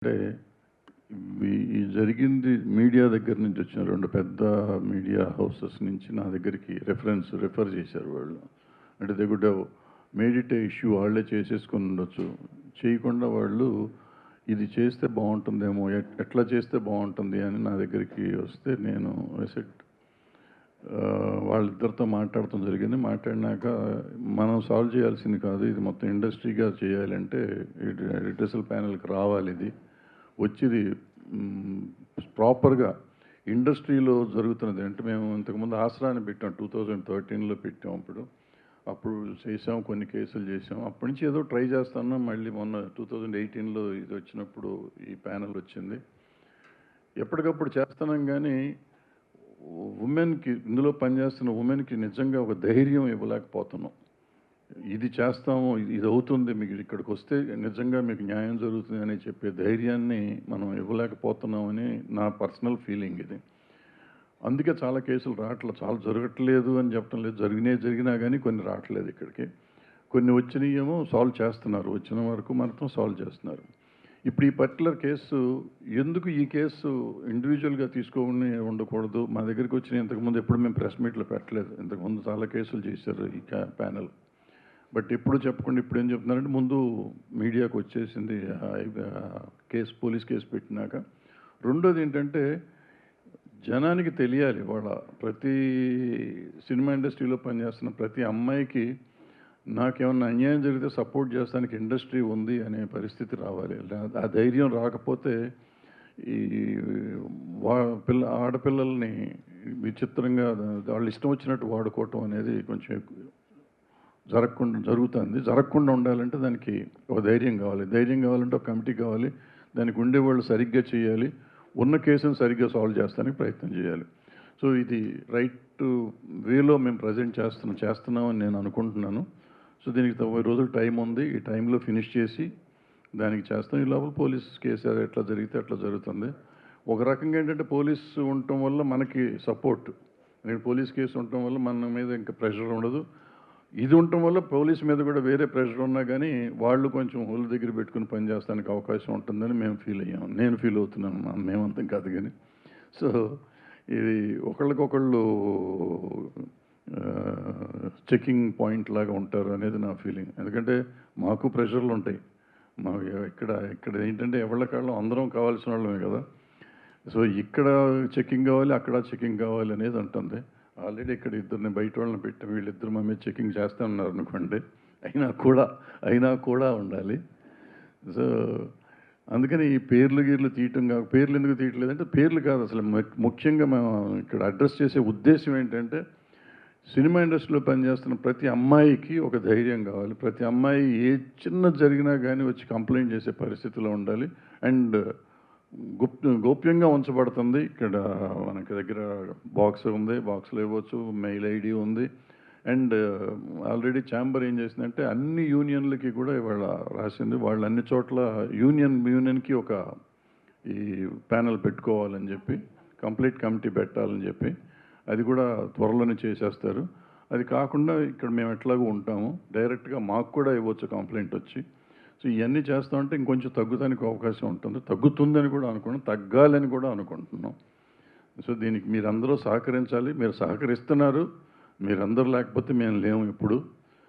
అంటే ఈ జరిగింది మీడియా దగ్గర నుంచి వచ్చిన 2 పెద్ద మీడియా హౌసెస్ నుంచి నా దగ్గరికి రిఫర్ చేశారు వాళ్ళు. అంటే they could have made it A issue, వాళ్ళే చేసేసుకొని ఉండొచ్చు. చేయకుండా వాళ్ళు ఇది చేస్తే బాగుంటుందేమో, ఎట్లా చేస్తే బాగుంటుంది అని నా దగ్గరికి వస్తే నేను వాళ్ళిద్దరితో మాట్లాడటం జరిగింది. మాట్లాడినాక మనం సాల్వ్ చేయాల్సింది కాదు, ఇది మొత్తం ఇండస్ట్రీగా చేయాలంటే ఎడిటర్సల్ ప్యానెల్కి రావాలి. ఇది వచ్చింది ప్రాపర్గా ఇండస్ట్రీలో జరుగుతున్నది. అంటే మేము ఇంతకుముందు ఆసరాన్ని పెట్టాం, 2013లో పెట్టాం. అప్పుడు చేసాం, కొన్ని కేసులు చేసాం. అప్పటి నుంచి ఏదో ట్రై చేస్తున్నాం. మళ్ళీ మొన్న 2018లో ఇది వచ్చినప్పుడు ఈ ప్యానెల్ వచ్చింది. ఎప్పటికప్పుడు చేస్తున్నాం, కానీ ఉమెన్కి, ఇందులో పనిచేస్తున్న ఉమెన్కి నిజంగా ఒక ధైర్యం ఇవ్వలేకపోతున్నాం. ఇది చేస్తాము, ఇది అవుతుంది, మీకు ఇక్కడికి వస్తే నిజంగా మీకు న్యాయం జరుగుతుంది అని చెప్పే ధైర్యాన్ని మనం ఇవ్వలేకపోతున్నామని నా పర్సనల్ ఫీలింగ్ ఇది. అందుకే చాలా కేసులు రావట్లేదు, చాలా జరగట్లేదు అని చెప్పడం లేదు. జరిగినా కానీ కొన్ని రావట్లేదు ఇక్కడికి. కొన్ని వచ్చినాయేమో సాల్వ్ చేస్తున్నారు, వచ్చిన వరకు మాత్రం సాల్వ్ చేస్తున్నారు. ఇప్పుడు ఈ పర్టికులర్ కేసు ఎందుకు, ఈ కేసు ఇండివిజువల్గా తీసుకొని ఉండకూడదు. మా దగ్గరికి వచ్చిన ఇంతకుముందు ఎప్పుడు మేము ప్రెస్ మీట్లో పెట్టలేదు. ఇంతకుముందు చాలా కేసులు చేశారు ఈ ప్యానెల్. బట్ ఎప్పుడు చెప్పకుండా ఇప్పుడు ఏం చెప్తున్నారంటే, ముందు మీడియాకు వచ్చేసింది కేసు, పోలీస్ కేసు పెట్టినాక. రెండోది ఏంటంటే, జనానికి తెలియాలి, వాళ్ళ ప్రతి సినిమా ఇండస్ట్రీలో పనిచేస్తున్న ప్రతి అమ్మాయికి నాకేమన్నా అన్యాయం జరిగితే సపోర్ట్ చేస్తానికి ఇండస్ట్రీ ఉంది అనే పరిస్థితి రావాలి. ఆ ధైర్యం రాకపోతే ఈ ఆడపిల్లల్ని విచిత్రంగా వాళ్ళు ఇష్టం వచ్చినట్టు వాడుకోవటం అనేది కొంచెం జరగకుండా ఉండాలంటే దానికి ఒక ధైర్యం కావాలి. ధైర్యం కావాలంటే ఒక కమిటీ కావాలి, దానికి ఉండేవాళ్ళు సరిగ్గా చేయాలి, ఉన్న కేసును సరిగ్గా సాల్వ్ చేస్తానికి ప్రయత్నం చేయాలి. సో ఇది రైట్ వేలో మేము ప్రజెంట్ చేస్తున్నామని నేను అనుకుంటున్నాను. సో దీనికి 90 రోజులు టైం ఉంది. ఈ టైంలో ఫినిష్ చేసి దానికి చేస్తాం. ఈ లోపల పోలీస్ కేసు ఎట్లా జరిగితే అట్లా జరుగుతుంది. ఒక రకంగా ఏంటంటే, పోలీసు ఉండటం వల్ల మనకి సపోర్ట్. నేను పోలీస్ కేసు ఉండటం వల్ల మన మీద ఇంకా ప్రెషర్ ఉండదు. ఇది ఉండటం వల్ల పోలీస్ మీద కూడా వేరే ప్రెషర్ ఉన్నా కానీ వాళ్ళు కొంచెం ఒళ్ళు దగ్గర పెట్టుకుని పనిచేస్తానికి అవకాశం ఉంటుందని మేము ఫీల్ అయ్యాము. నేను ఫీల్ అవుతున్నాను, మేమంతం కాదు కానీ. సో ఇది ఒకళ్ళకొకళ్ళు చెకింగ్ పాయింట్ లాగా ఉంటారు అనేది నా ఫీలింగ్. ఎందుకంటే మాకు ప్రెషర్లు ఉంటాయి. మాకు ఇక్కడ ఏంటంటే ఎవళ్ళకాళ్ళం అందరం కావాల్సిన వాళ్ళమే కదా. సో ఇక్కడ చెకింగ్ కావాలి, అక్కడ చెకింగ్ కావాలి అనేది ఉంటుంది. ఆల్రెడీ ఇక్కడ ఇద్దరిని బయట వాళ్ళని పెట్టి వీళ్ళిద్దరు మా మీద చెకింగ్ చేస్తూ ఉన్నారు అనుకోండి. అయినా కూడా ఉండాలి. సో అందుకని ఈ పేర్లు తీయటం కాదు. పేర్లు ఎందుకు తీయట్లేదంటే, పేర్లు కాదు అసలు. ముఖ్యంగా మేము ఇక్కడ అడ్రస్ చేసే ఉద్దేశం ఏంటంటే, సినిమా ఇండస్ట్రీలో పనిచేస్తున్న ప్రతి అమ్మాయికి ఒక ధైర్యం కావాలి. ప్రతి అమ్మాయి ఏ చిన్న జరిగినా కానీ వచ్చి కంప్లైంట్ చేసే పరిస్థితిలో ఉండాలి. అండ్ గోప్యంగా ఉంచబడుతుంది. ఇక్కడ మనకి దగ్గర బాక్స్ ఉంది, బాక్స్లో ఇవ్వచ్చు, మెయిల్ ఐడి ఉంది. అండ్ ఆల్రెడీ ఏం చేసిందంటే, అన్ని యూనియన్లకి కూడా ఇవాళ రాసింది. వాళ్ళు అన్ని చోట్ల యూనియన్కి ఒక ఈ ప్యానెల్ పెట్టుకోవాలని చెప్పి, కంప్లీట్ కమిటీ పెట్టాలని చెప్పి, అది కూడా త్వరలోనే చేసేస్తారు. అది కాకుండా ఇక్కడ మేము ఎట్లాగో ఉంటాము, డైరెక్ట్గా మాకు కూడా ఇవ్వచ్చు కంప్లైంట్ వచ్చి. సో ఇవన్నీ చేస్తామంటే ఇంకొంచెం తగ్గుతానికి అవకాశం ఉంటుంది. తగ్గుతుందని కూడా అనుకున్నాం, తగ్గాలని కూడా అనుకుంటున్నాం. సో దీనికి మీరందరూ సహకరించాలి. మీరు సహకరిస్తున్నారు. మీరందరూ లేకపోతే మేము లేము ఇప్పుడు.